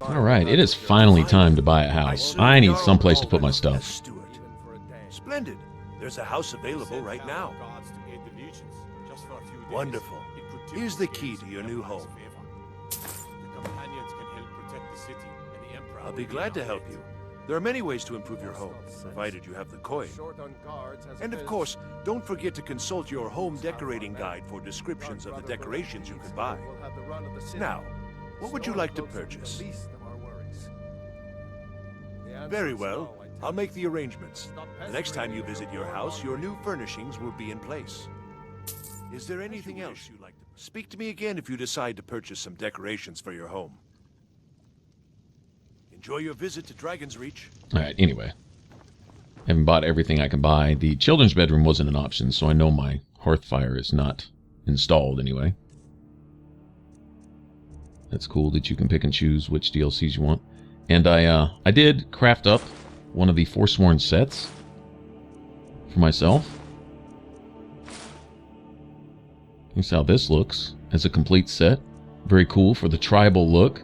Alright, it is finally time to buy a house. I need someplace to put my stuff. Splendid. There's a house available right now. Wonderful. Here's the key to your new home. I'll be glad to help you. There are many ways to improve your home, provided you have the coin. And of course, don't forget to consult your home decorating guide for descriptions of the decorations you can buy. Now, what would you like to purchase? Very well. I'll make the arrangements. The next time you visit your house, your new furnishings will be in place. Is there anything else you'd like to... Speak to me again if you decide to purchase some decorations for your home. Enjoy your visit to Dragon's Reach. Alright, anyway. Haven't bought everything I can buy. The children's bedroom wasn't an option, so I know my hearth fire is not installed anyway. That's cool that you can pick and choose which DLCs you want. And I did craft up one of the Forsworn sets for myself. Here's how this looks as a complete set. Very cool for the tribal look.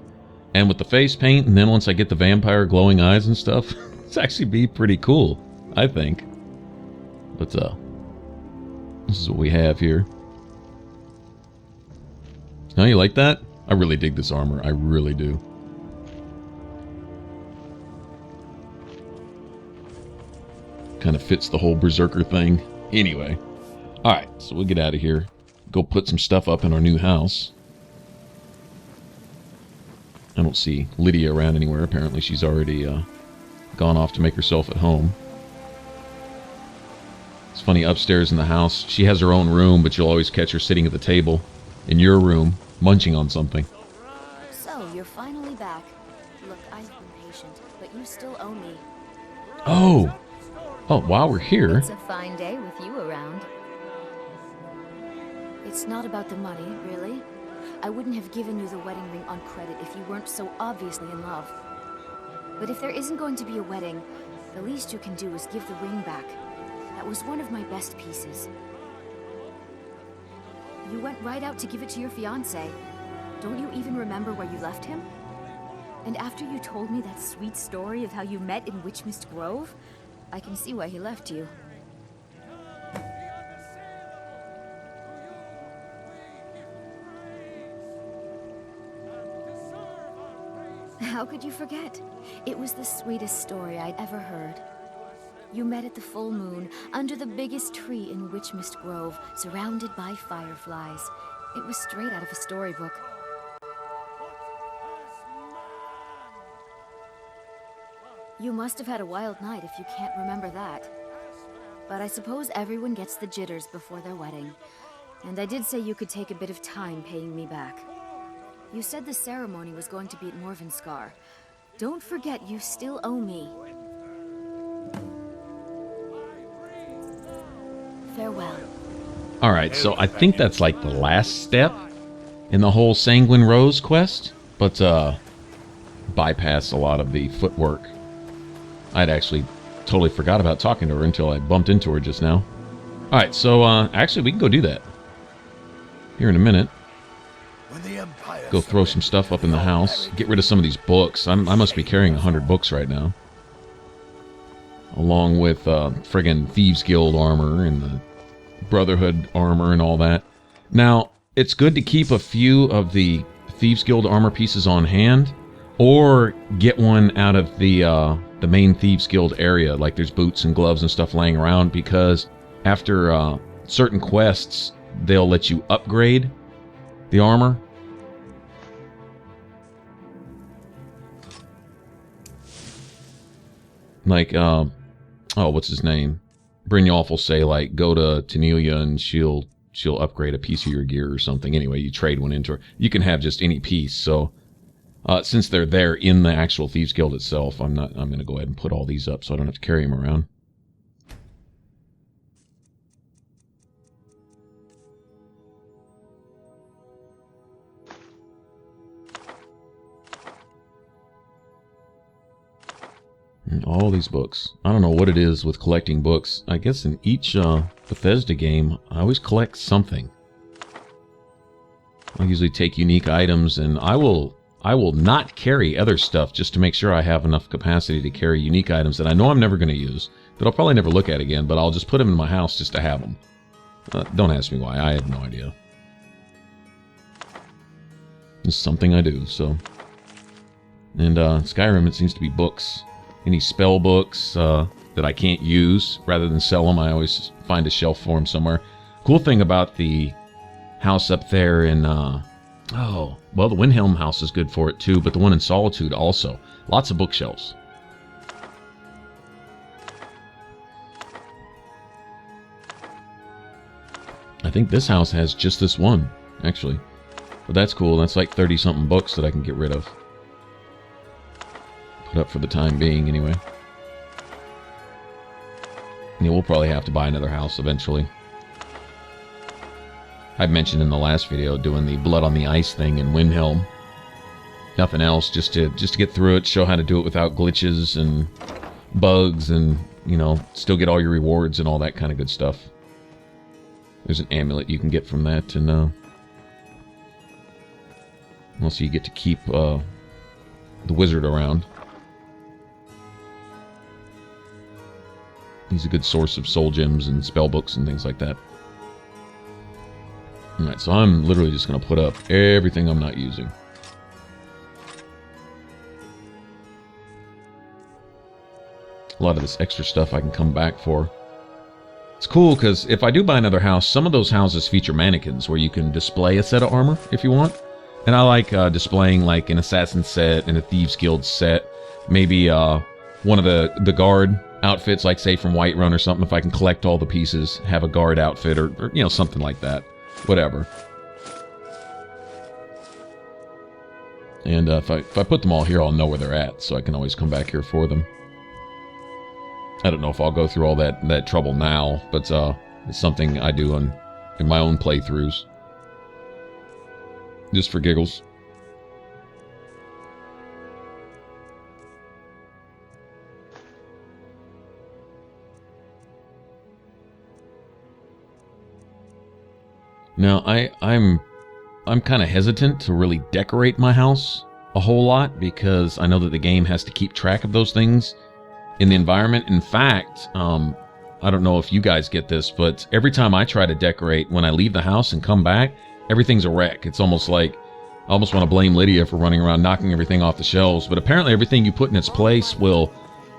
And with the face paint, and then once I get the vampire glowing eyes and stuff, it's actually be pretty cool, I think. But, this is what we have here. Now, you like that? I really dig this armor. I really do. Kind of fits the whole berserker thing. Anyway. Alright, so we'll get out of here. Go put some stuff up in our new house. I don't see Lydia around anywhere. Apparently she's already gone off to make herself at home. It's funny, upstairs in the house, she has her own room, but you'll always catch her sitting at the table in your room, munching on something. So, you're finally back. Look, I've been patient, but you still owe me. Oh! Oh, while we're here... It's a fine day with you around. It's not about the money, really. I wouldn't have given you the wedding ring on credit if you weren't so obviously in love. But if there isn't going to be a wedding, the least you can do is give the ring back. That was one of my best pieces. You went right out to give it to your fiancé. Don't you even remember where you left him? And after you told me that sweet story of how you met in Witchmist Grove, I can see why he left you. How could you forget? It was the sweetest story I'd ever heard. You met at the full moon, under the biggest tree in Witchmist Grove, surrounded by fireflies. It was straight out of a storybook. You must have had a wild night if you can't remember that. But I suppose everyone gets the jitters before their wedding. And I did say you could take a bit of time paying me back. You said the ceremony was going to be at Morvnskar. Don't forget you still owe me. Farewell. Alright, so I think that's like the last step in the whole Sanguine Rose quest, but bypass a lot of the footwork. I'd actually totally forgot about talking to her until I bumped into her just now. Alright, so actually we can go do that here in a minute. Go throw some stuff up in the house. Get rid of some of these books. I must be carrying 100 books right now. Along with friggin' Thieves Guild armor and the Brotherhood armor and all that. Now, it's good to keep a few of the Thieves Guild armor pieces on hand. Or get one out of the main Thieves Guild area. Like there's boots and gloves and stuff laying around. Because after certain quests, they'll let you upgrade the armor. Like, oh, what's his name? Brynjolf will say, like, go to Tanelia and she'll upgrade a piece of your gear or something. Anyway, you trade one into her. You can have just any piece. So, since they're there in the actual Thieves Guild itself, I'm going to go ahead and put all these up so I don't have to carry them around. All these books. I don't know what it is with collecting books. I guess in each Bethesda game, I always collect something. I usually take unique items, and I will I will not carry other stuff just to make sure I have enough capacity to carry unique items that I know I'm never going to use, that I'll probably never look at again, but I'll just put them in my house just to have them. Don't ask me why. I have no idea. It's something I do, so. And Skyrim, it seems to be books. Any spell books that I can't use, rather than sell them, I always find a shelf for them somewhere. Cool thing about the house up there in, oh, well, the Windhelm house is good for it too, but the one in Solitude also. Lots of bookshelves. I think this house has just this one, actually. But that's cool. That's like 30-something books that I can get rid of. Put up for the time being, anyway. Yeah, we'll probably have to buy another house eventually. I mentioned in the last video doing the Blood on the Ice thing in Windhelm. Nothing else, just to get through it, show how to do it without glitches and bugs, and, you know, still get all your rewards and all that kind of good stuff. There's an amulet you can get from that, and also you get to keep the wizard around. He's a good source of soul gems and spell books and things like that. Alright, so I'm literally just going to put up everything I'm not using. A lot of this extra stuff I can come back for. It's cool because if I do buy another house, some of those houses feature mannequins where you can display a set of armor if you want. And I like displaying like an assassin set and a thieves guild set. Maybe one of the guard outfits, like say from Whiterun or something. If I can collect all the pieces, have a guard outfit or you know, something like that. Whatever. And if I put them all here, I'll know where they're at, so I can always come back here for them. I don't know if I'll go through all that trouble now, but it's something I do in my own playthroughs. Just for giggles. Now, I'm kind of hesitant to really decorate my house a whole lot because I know that the game has to keep track of those things in the environment. In fact, I don't know if you guys get this, but every time I try to decorate, when I leave the house and come back, everything's a wreck. It's almost like I almost want to blame Lydia for running around knocking everything off the shelves, but apparently everything you put in its place will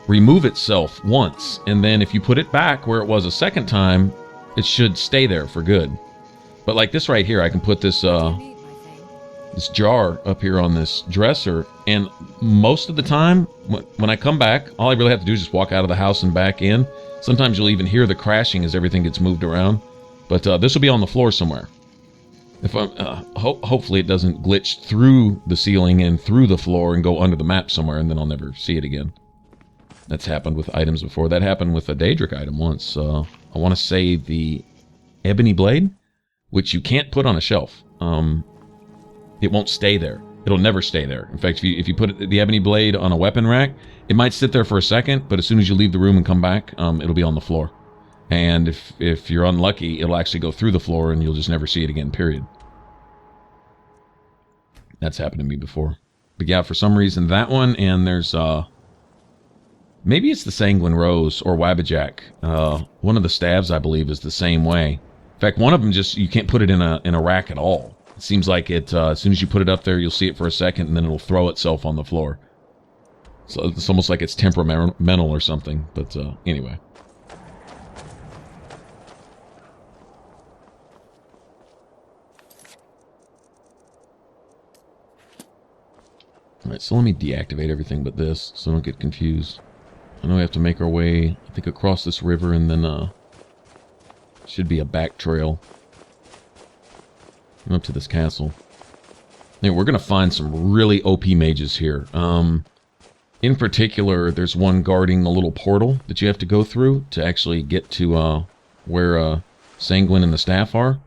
remove itself once, and then if you put it back where it was a second time, it should stay there for good. But like this right here, I can put this this jar up here on this dresser, and most of the time when I come back, all I really have to do is just walk out of the house and back in. Sometimes you'll even hear the crashing as everything gets moved around, but this will be on the floor somewhere. If I'm hopefully it doesn't glitch through the ceiling and through the floor and go under the map somewhere, and then I'll never see it again. That's happened with items before. That happened with a Daedric item once. I want to say the Ebony Blade, which you can't put on a shelf. It won't stay there. It'll never stay there. In fact, if you put the Ebony Blade on a weapon rack, it might sit there for a second, but as soon as you leave the room and come back, it'll be on the floor. And if you're unlucky, it'll actually go through the floor and you'll just never see it again, period. That's happened to me before. But yeah, for some reason, that one, and there's, maybe it's the Sanguine Rose or Wabbajack. One of the staves, I believe, is the same way. In fact, one of them just, you can't put it in a rack at all. It seems like it, as soon as you put it up there, you'll see it for a second, and then it'll throw itself on the floor. So it's almost like it's temperamental or something, but anyway. Alright, so let me deactivate everything but this, so I don't get confused. I know we have to make our way, I think, across this river, and then, should be a back trail up to this castle. Now, we're going to find some really OP mages here. In particular, there's one guarding the little portal that you have to go through to actually get to where Sanguine and the staff are.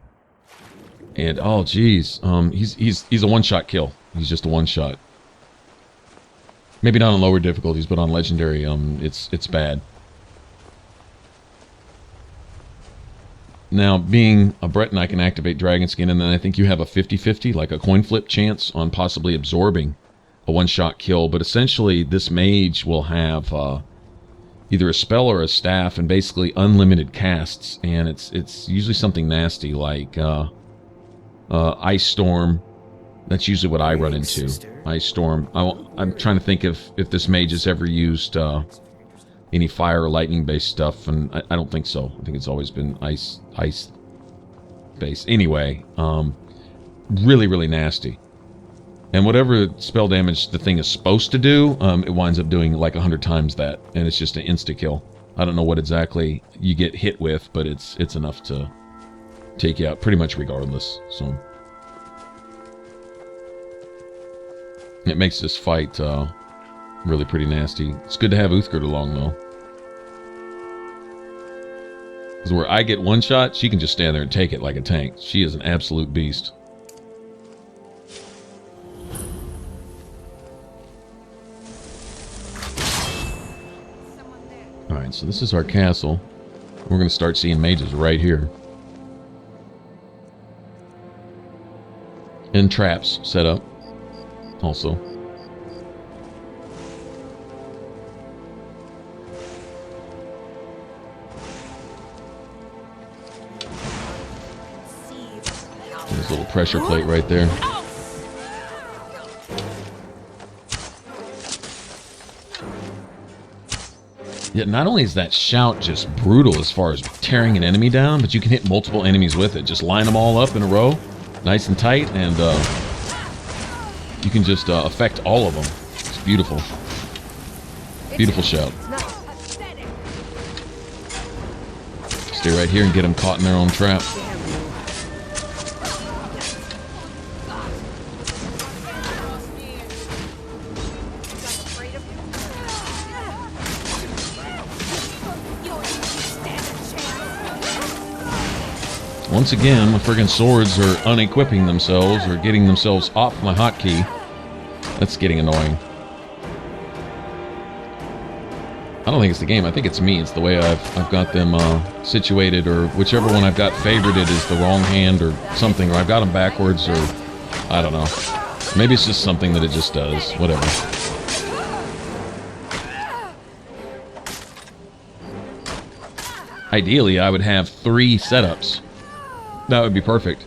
And, oh, geez, he's a one-shot kill. He's just a one-shot. Maybe not on lower difficulties, but on legendary, it's bad. Now, being a Breton, I can activate Dragon Skin, and then I think you have a 50-50, like a coin flip chance on possibly absorbing a one-shot kill, but essentially this mage will have either a spell or a staff and basically unlimited casts, and it's usually something nasty like Ice Storm. That's usually what I run into. Ice Storm. I'm trying to think if this mage has ever used any fire or lightning based stuff, and I don't think so. I think it's always been ice based. Anyway, really, really nasty. And whatever spell damage the thing is supposed to do, it winds up doing like 100 times that, and it's just an insta-kill. I don't know what exactly you get hit with, but it's enough to take you out pretty much regardless. So it makes this fight really pretty nasty. It's good to have Uthgerd along, though. Because where I get one shot, she can just stand there and take it like a tank. She is an absolute beast. Alright, so this is our castle. We're going to start seeing mages right here. And traps set up. Also. There's a little pressure plate right there. Yet not only is that shout just brutal as far as tearing an enemy down, but you can hit multiple enemies with it. Just line them all up in a row, nice and tight, and you can just affect all of them. It's beautiful. Beautiful shout. Stay right here and get them caught in their own trap. Once again, my friggin' swords are unequipping themselves or getting themselves off my hotkey. That's getting annoying. I don't think it's the game. I think it's me. It's the way I've got them situated, or whichever one I've got favorited is the wrong hand or something, or I've got them backwards, or I don't know. Maybe it's just something that it just does. Whatever. Ideally, I would have 3 setups. That would be perfect.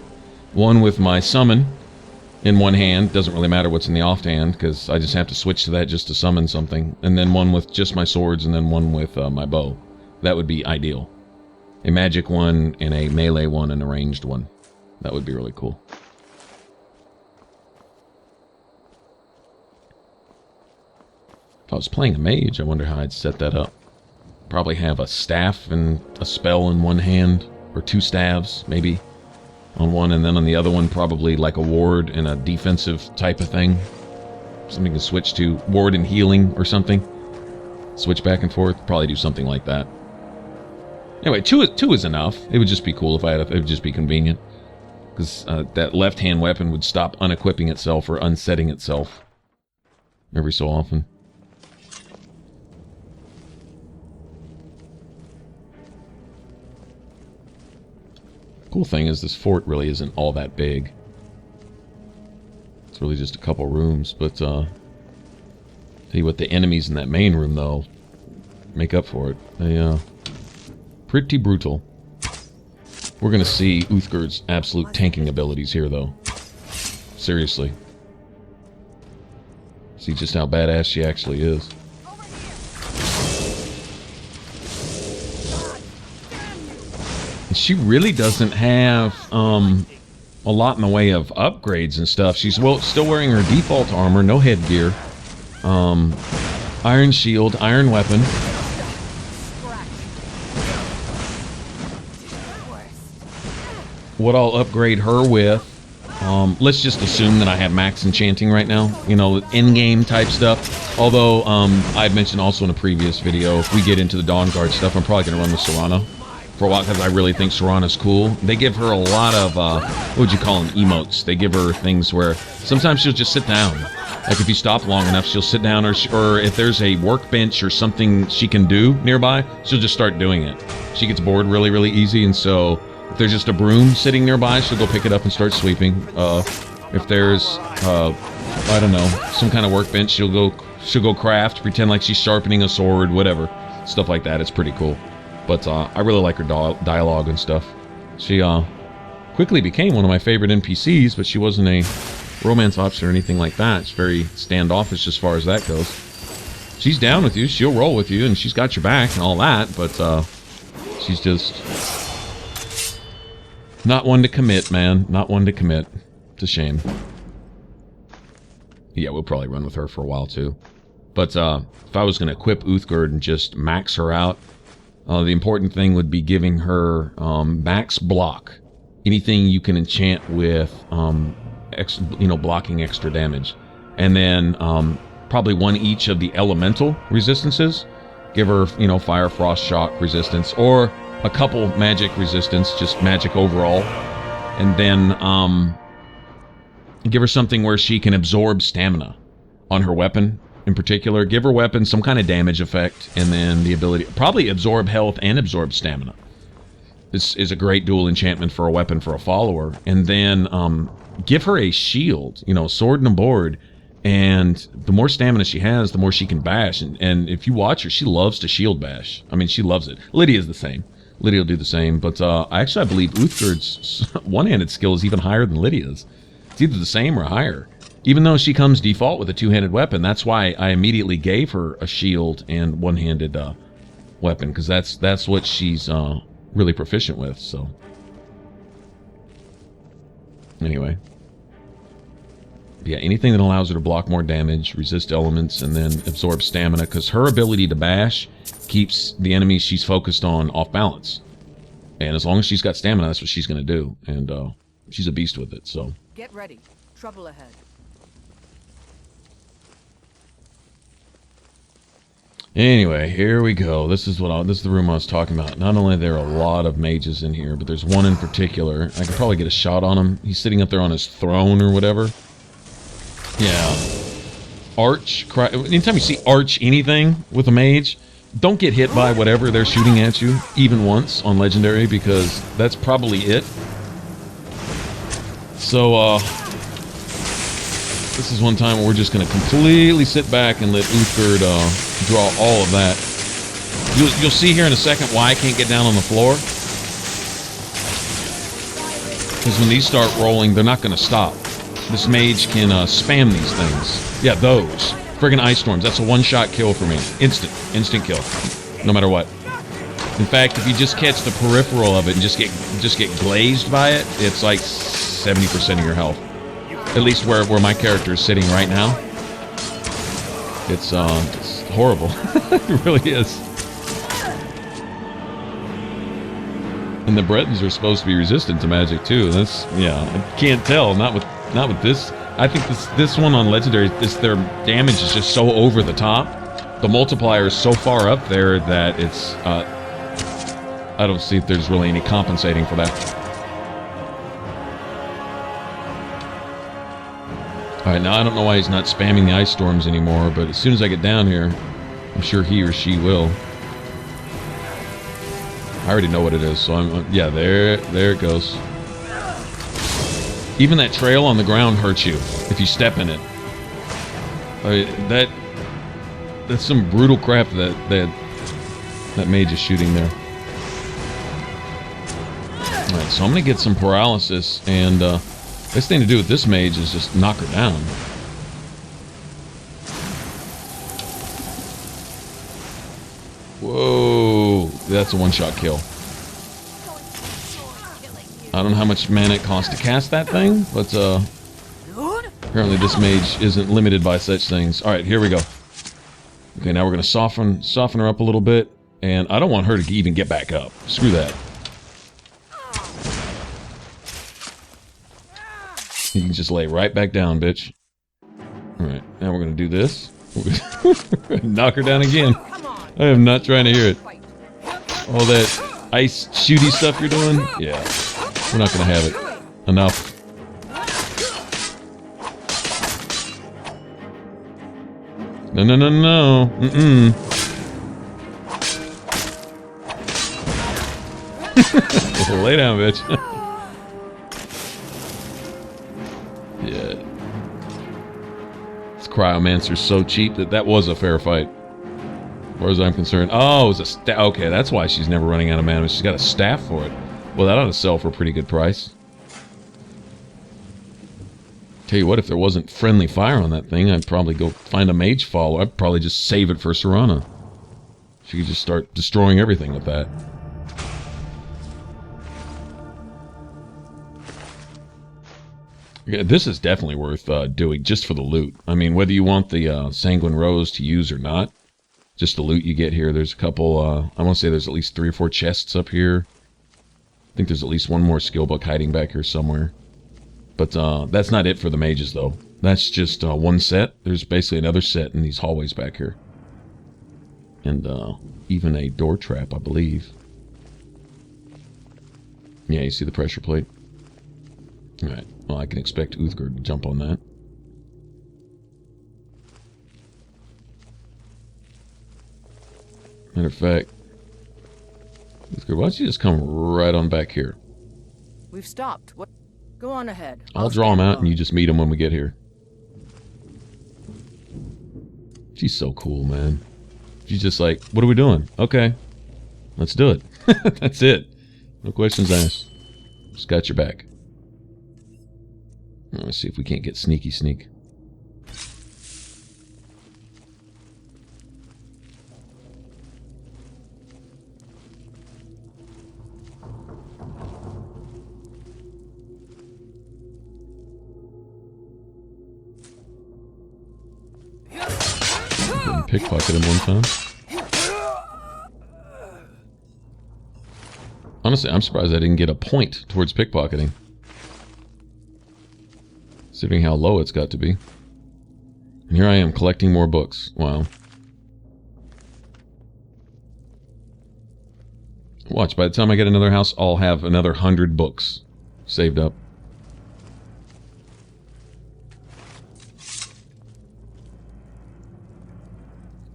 One with my summon in one hand. Doesn't really matter what's in the offhand, because I just have to switch to that just to summon something. And then one with just my swords, and then one with my bow. That would be ideal. A magic one, and a melee one, and a ranged one. That would be really cool. If I was playing a mage, I wonder how I'd set that up. Probably have a staff and a spell in one hand, or 2 staves, maybe, on one, and then on the other one, probably like a ward and a defensive type of thing. Something to switch to. Ward and healing or something. Switch back and forth. Probably do something like that. Anyway, two is enough. It would just be cool if I had it would just be convenient. Because that left-hand weapon would stop unequipping itself or unsetting itself every so often. Cool thing is this fort really isn't all that big. It's really just a couple rooms, but tell you what, the enemies in that main room though make up for it. They pretty brutal. We're gonna see Uthgerd's absolute tanking abilities here though. Seriously. See just how badass she actually is. She really doesn't have a lot in the way of upgrades and stuff. She's still wearing her default armor, no headgear, iron shield, iron weapon. What I'll upgrade her with, let's just assume that I have max enchanting right now, you know, in-game type stuff. Although I'd mentioned also in a previous video, if we get into the Dawn Guard stuff, I'm probably going to run with Serana for a while, because I really think Serana's cool. They give her a lot of, what would you call them, emotes. They give her things where sometimes she'll just sit down. Like if you stop long enough, she'll sit down, or if there's a workbench or something she can do nearby, she'll just start doing it. She gets bored really, really easy, and so if there's just a broom sitting nearby, she'll go pick it up and start sweeping. If there's I don't know, some kind of workbench. She'll go craft, pretend like she's sharpening a sword, whatever. Stuff like that. It's pretty cool. But I really like her dialogue and stuff. She quickly became one of my favorite NPCs, but she wasn't a romance officer or anything like that. She's very standoffish as far as that goes. She's down with you. She'll roll with you, and she's got your back and all that, but she's just not one to commit, man. Not one to commit. It's a shame. Yeah, we'll probably run with her for a while, too. But if I was going to equip Uthgerd and just max her out, the important thing would be giving her max block. Anything you can enchant with, blocking extra damage. And then probably one each of the elemental resistances. Give her, fire, frost, shock resistance. Or a couple magic resistance, just magic overall. And then give her something where she can absorb stamina on her weapon. In particular, give her weapon some kind of damage effect, and then the ability probably absorb health and absorb stamina. This is a great dual enchantment for a weapon for a follower. And then give her a shield, sword and a board, and the more stamina she has, the more she can bash. And if you watch her, she loves to shield bash. I mean, she loves it. Lydia's the same. Lydia will do the same, but I believe Uthgerd's one-handed skill is even higher than Lydia's. It's either the same or higher. Even though she comes default with a two-handed weapon, that's why I immediately gave her a shield and one-handed weapon, because that's what she's really proficient with. So anyway, yeah, anything that allows her to block more damage, resist elements, and then absorb stamina, because her ability to bash keeps the enemies she's focused on off balance. And as long as she's got stamina, that's what she's going to do. And she's a beast with it. So get ready. Trouble ahead. anyway, here we go. This is the room I was talking about. Not only are there a lot of mages in here, but there's one in particular. I could probably get a shot on him. He's sitting up there on his throne or whatever. Yeah. Anytime you see arch anything with a mage, don't get hit by whatever they're shooting at you, even once on Legendary, because that's probably it. So, this is one time where we're just going to completely sit back and let Uthgerd draw all of that. You'll see here in a second why I can't get down on the floor. Because when these start rolling, they're not going to stop. This mage can spam these things. Yeah, those. Friggin' ice storms. That's a one-shot kill for me. Instant kill. No matter what. In fact, if you just catch the peripheral of it and just get glazed by it, it's like 70% of your health. At least where my character is sitting right now. It's horrible. It really is. And the Bretons are supposed to be resistant to magic too. That's, yeah, I can't tell. Not with this. I think this one on Legendary, their damage is just so over the top. The multiplier is so far up there that it's I don't see if there's really any compensating for that. Alright, now I don't know why he's not spamming the ice storms anymore, but as soon as I get down here, I'm sure he or she will. I already know what it is, so yeah, there it goes. Even that trail on the ground hurts you if you step in it. That's some brutal crap that mage is shooting there. Alright, so I'm gonna get some paralysis, and best thing to do with this mage is just knock her down. Whoa, that's a one-shot kill. I don't know how much mana it costs to cast that thing, but apparently this mage isn't limited by such things. Alright, here we go. Okay, now we're gonna soften her up a little bit, and I don't want her to even get back up. Screw that. You can just lay right back down, bitch. Alright, now we're gonna do this. Knock her down again. I am not trying to hear it. All that ice shooty stuff you're doing? Yeah. We're not gonna have it. Enough. No, no, no, no. Mm-mm. Lay down, bitch. Yeah. Cryomancer's so cheap that was a fair fight. As far as I'm concerned. Oh, it was a staff. Okay, that's why she's never running out of mana. She's got a staff for it. Well, that ought to sell for a pretty good price. Tell you what, if there wasn't friendly fire on that thing, I'd probably go find a mage follower. I'd probably just save it for Serana. She could just start destroying everything with that. Yeah, this is definitely worth doing just for the loot. I mean, whether you want the Sanguine Rose to use or not, just the loot you get here. There's a couple, I want to say there's at least 3 or 4 chests up here. I think there's at least one more skill book hiding back here somewhere. But that's not it for the mages, though. That's just one set. There's basically another set in these hallways back here. And even a door trap, I believe. Yeah, you see the pressure plate? Alright, well, I can expect Uthgard to jump on that. Matter of fact, Uthgard, why don't you just come right on back here? We've stopped. What? Go on ahead. I'll draw him out and you just meet him when we get here. She's so cool, man. She's just like, what are we doing? Okay, let's do it. That's it. No questions asked. Just got your back. Let's see if we can't get sneaky sneak. Pickpocket him one time. Honestly, I'm surprised I didn't get a point towards pickpocketing. Considering how low it's got to be. And here I am collecting more books. Wow. Watch, by the time I get another house, I'll have another 100 books saved up.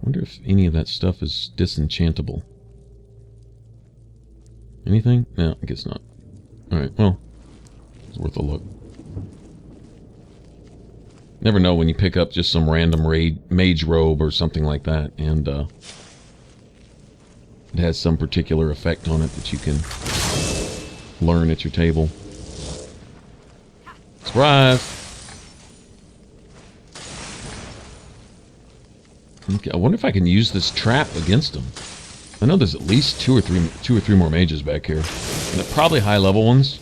Wonder if any of that stuff is disenchantable. Anything? No, I guess not. Alright, well, it's worth a look. Never know when you pick up just some random mage robe or something like that, and it has some particular effect on it that you can learn at your table. Surprise! Okay, I wonder if I can use this trap against them. I know there's at least two or three more mages back here, and they're probably high level ones.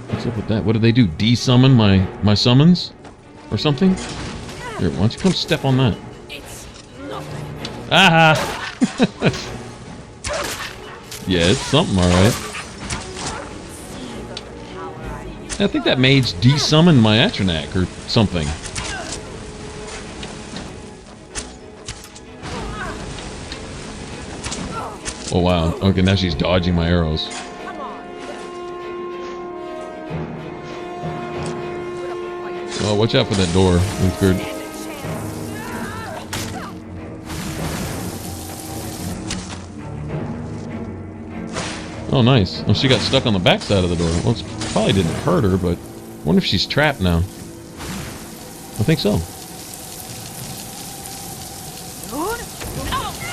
What's up with that? What do they do? De-summon my summons, or something? Here, why don't you come step on that? Ah! Yeah, it's something, all right. I think that mage de-summoned my Atronak or something. Oh wow. Okay, now she's dodging my arrows. Oh, watch out for that door, Uthgard. Oh, nice. Oh, she got stuck on the back side of the door. Well, it probably didn't hurt her, but I wonder if she's trapped now. I think so.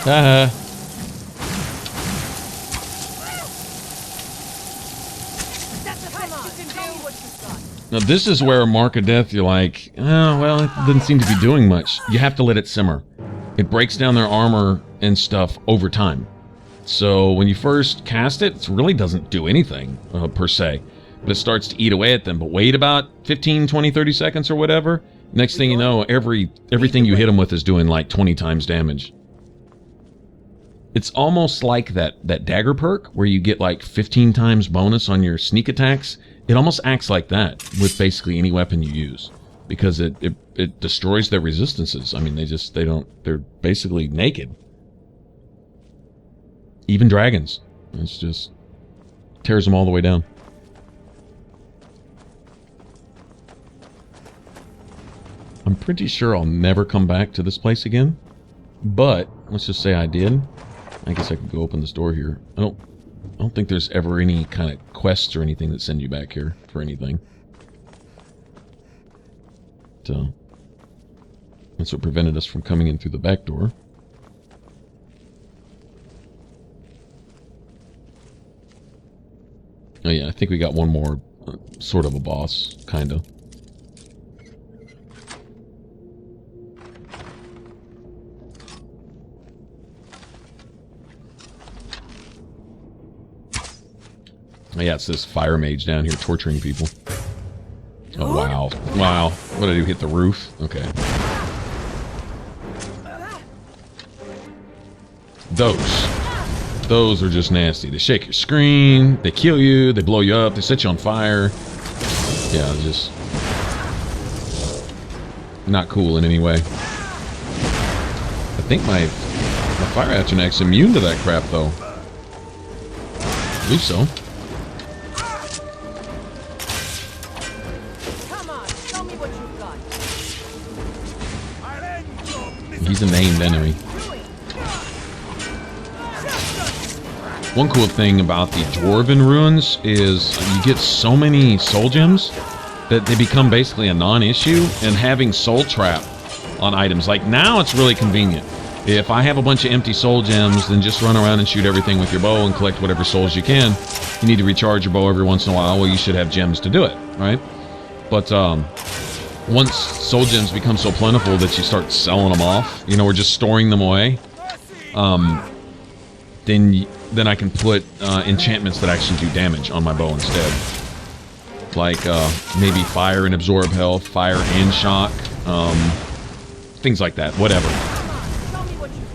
Haha. Now, this is where a Mark of Death, you're like, oh, well, it doesn't seem to be doing much. You have to let it simmer. It breaks down their armor and stuff over time. So when you first cast it, it really doesn't do anything, per se. But it starts to eat away at them. But wait about 15, 20, 30 seconds or whatever. Next thing you know, everything you hit them with is doing like 20 times damage. It's almost like that dagger perk, where you get like 15 times bonus on your sneak attacks. It almost acts like that with basically any weapon you use. Because it destroys their resistances. I mean, they're basically naked. Even dragons. It's just tears them all the way down. I'm pretty sure I'll never come back to this place again. But let's just say I did. I guess I could go open this door here. I don't think there's ever any kind of quests or anything that send you back here for anything. that's what prevented us from coming in through the back door. Oh yeah, I think we got one more sort of a boss, kinda. Oh yeah, it's this fire mage down here torturing people. Oh wow. Wow. What did I do, hit the roof? Okay. Those are just nasty. They shake your screen, they kill you, they blow you up, they set you on fire. Yeah, just not cool in any way. I think my fire atronach's immune to that crap though. I believe so. Come on, show me what you've got. He's a named enemy. One cool thing about the Dwarven ruins is you get so many soul gems that they become basically a non-issue, and having soul trap on items, like now it's really convenient. If I have a bunch of empty soul gems, then just run around and shoot everything with your bow and collect whatever souls you can. You need to recharge your bow every once in a while, well, you should have gems to do it, right? But once soul gems become so plentiful that you start selling them off, you know, or just storing them away, then I can put enchantments that actually do damage on my bow instead. Like maybe fire and absorb health, fire and shock, things like that, whatever.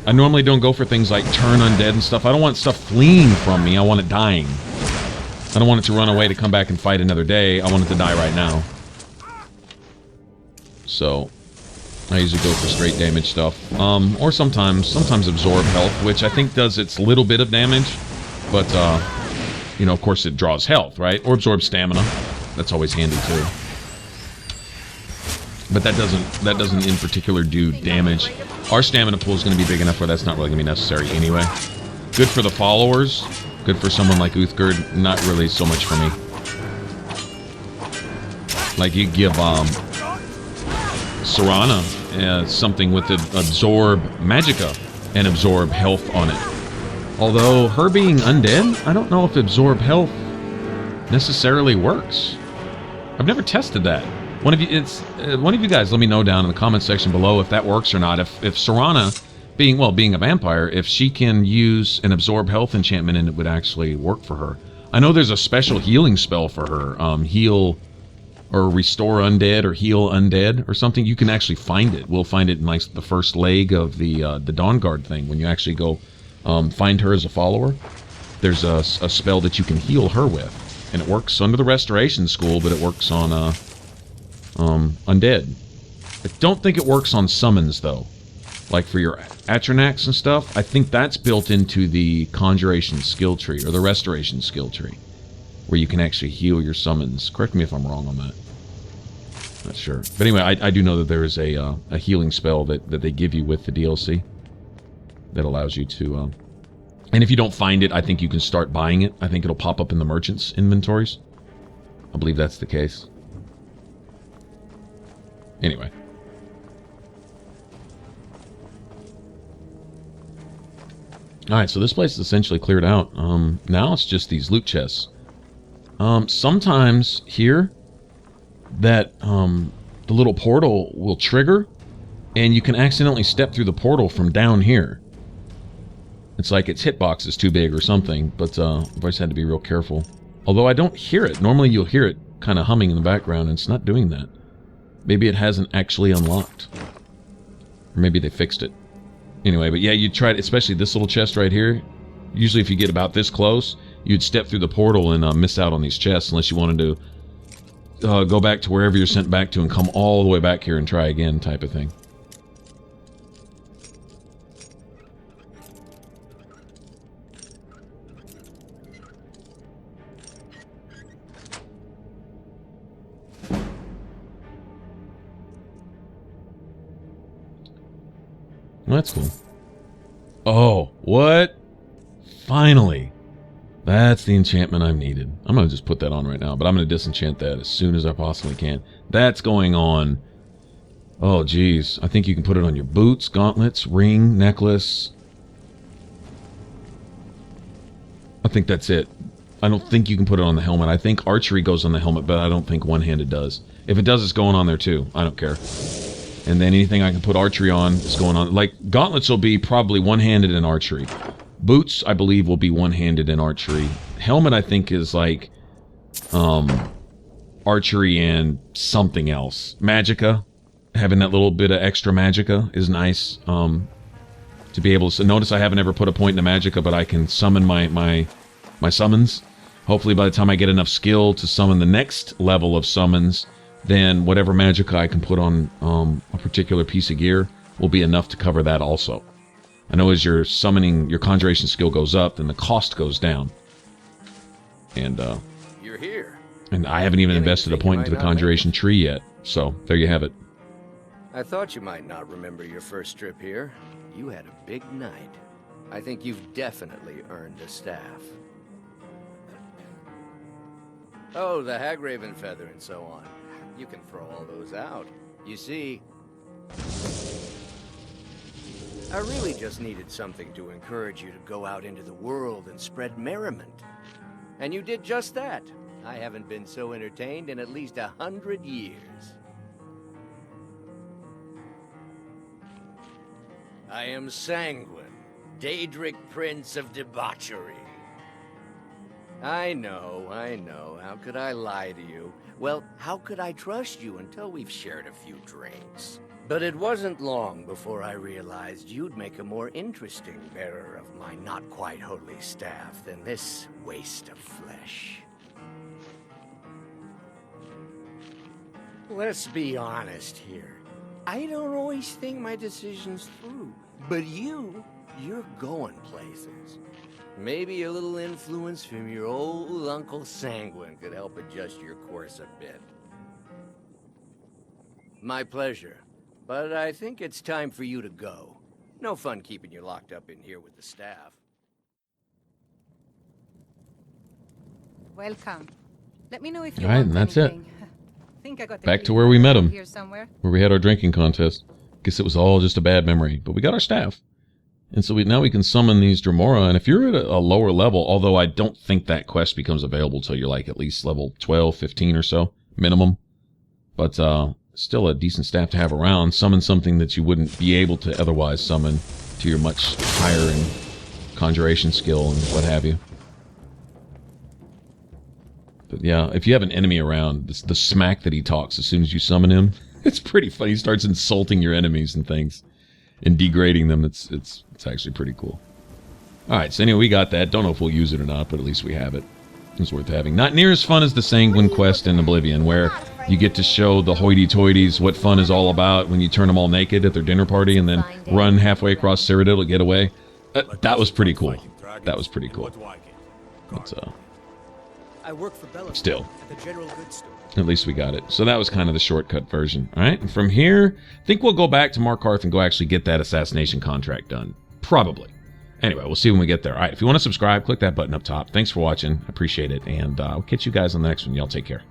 I normally don't go for things like turn undead and stuff. I don't want stuff fleeing from me, I want it dying. I don't want it to run away to come back and fight another day, I want it to die right now. So I usually go for straight damage stuff, or sometimes absorb health, which I think does its little bit of damage, but you know, of course it draws health, right? Or absorb stamina. That's always handy too. But that doesn't in particular do damage. Our stamina pool is going to be big enough where that's not really going to be necessary anyway. Good for the followers. Good for someone like Uthgerd. Not really so much for me. Like you give Serana something with the absorb magicka and absorb health on it. Although her being undead, I don't know if absorb health necessarily works. I've never tested that. One of you guys, let me know down in the comment section below if that works or not. If Serana, being a vampire, if she can use an absorb health enchantment and it would actually work for her. I know there's a special healing spell for her, heal or restore undead or heal undead or something. You can actually find it. We'll find it in like the first leg of the Dawn Guard thing when you actually go find her as a follower. There's a spell that you can heal her with, and it works under the Restoration School, but it works on undead. I don't think it works on summons though, like for your atronachs and stuff. I think that's built into the Conjuration skill tree or the Restoration skill tree, where you can actually heal your summons. Correct me if I'm wrong on that. Not sure. But anyway, I do know that there is a healing spell that they give you with the DLC that allows you to... and if you don't find it, I think you can start buying it. I think it'll pop up in the merchants' inventories. I believe that's the case. Anyway. Alright, so this place is essentially cleared out. Now it's just these loot chests. Sometimes here that the little portal will trigger and you can accidentally step through the portal from down here. It's like its hitbox is too big or something, but I've always had to be real careful. Although I don't hear it. Normally you'll hear it kind of humming in the background, and it's not doing that. Maybe it hasn't actually unlocked. Or maybe they fixed it. Anyway, but yeah, you try it, especially this little chest right here. Usually if you get about this close, you'd step through the portal and miss out on these chests unless you wanted to go back to wherever you're sent back to and come all the way back here and try again type of thing. Well, that's cool. Oh, what? Finally. That's the enchantment I've needed. I'm going to just put that on right now, but I'm going to disenchant that as soon as I possibly can. That's going on Oh, geez. I think you can put it on your boots, gauntlets, ring, necklace. I think that's it. I don't think you can put it on the helmet. I think archery goes on the helmet, but I don't think one-handed does. If it does, it's going on there too. I don't care. And then anything I can put archery on is going on. Like, gauntlets will be probably one-handed in archery. Boots, I believe, will be one-handed in archery. Helmet, I think, is like archery and something else. Magicka. Having that little bit of extra magicka is nice. To be able to notice I haven't ever put a point in a magicka, but I can summon my summons. Hopefully by the time I get enough skill to summon the next level of summons, then whatever magicka I can put on a particular piece of gear will be enough to cover that also. I know as your summoning, your conjuration skill goes up, then the cost goes down. And you're here. And I haven't even invested a point into the conjuration tree yet. So there you have it. I thought you might not remember your first trip here. You had a big night. I think you've definitely earned a staff. Oh, the Hagraven feather and so on. You can throw all those out. You see, I really just needed something to encourage you to go out into the world and spread merriment. And you did just that. I haven't been so entertained in at least 100 years. I am Sanguine, Daedric Prince of Debauchery. I know. How could I lie to you? Well, how could I trust you until we've shared a few drinks? But it wasn't long before I realized you'd make a more interesting bearer of my not-quite-holy staff than this waste of flesh. Let's be honest here. I don't always think my decisions through. But you're going places. Maybe a little influence from your old Uncle Sanguine could help adjust your course a bit. My pleasure. But I think it's time for you to go. No fun keeping you locked up in here with the staff. Welcome. Let me know if you All right, want and that's it. anything. Think I got the Back key to where we met him. here somewhere. Where we had our drinking contest. Guess it was all just a bad memory. But we got our staff. And so now we can summon these Dremora. And if you're at a lower level, although I don't think that quest becomes available till you're like at least level 12, 15 or so, minimum. But still a decent staff to have around. Summon something that you wouldn't be able to otherwise summon to your much higher in conjuration skill and what have you. But yeah, if you have an enemy around, the smack that he talks as soon as you summon him, it's pretty funny. He starts insulting your enemies and things and degrading them. It's actually pretty cool. All right, so anyway, we got that. Don't know if we'll use it or not, but at least we have it. It's worth having. Not near as fun as the Sanguine quest in Oblivion, where you get to show the hoity-toities what fun is all about when you turn them all naked at their dinner party and then run halfway across Cyrodiil to get away. That was pretty cool. That was pretty cool. But, I work for Bella still, at the general goods store. at least we got it. So that was kind of the shortcut version. All right, and from here, I think we'll go back to Markarth and go actually get that assassination contract done. Probably. Anyway, we'll see when we get there. All right, if you want to subscribe, click that button up top. Thanks for watching. I appreciate it, and I'll catch you guys on the next one. Y'all take care.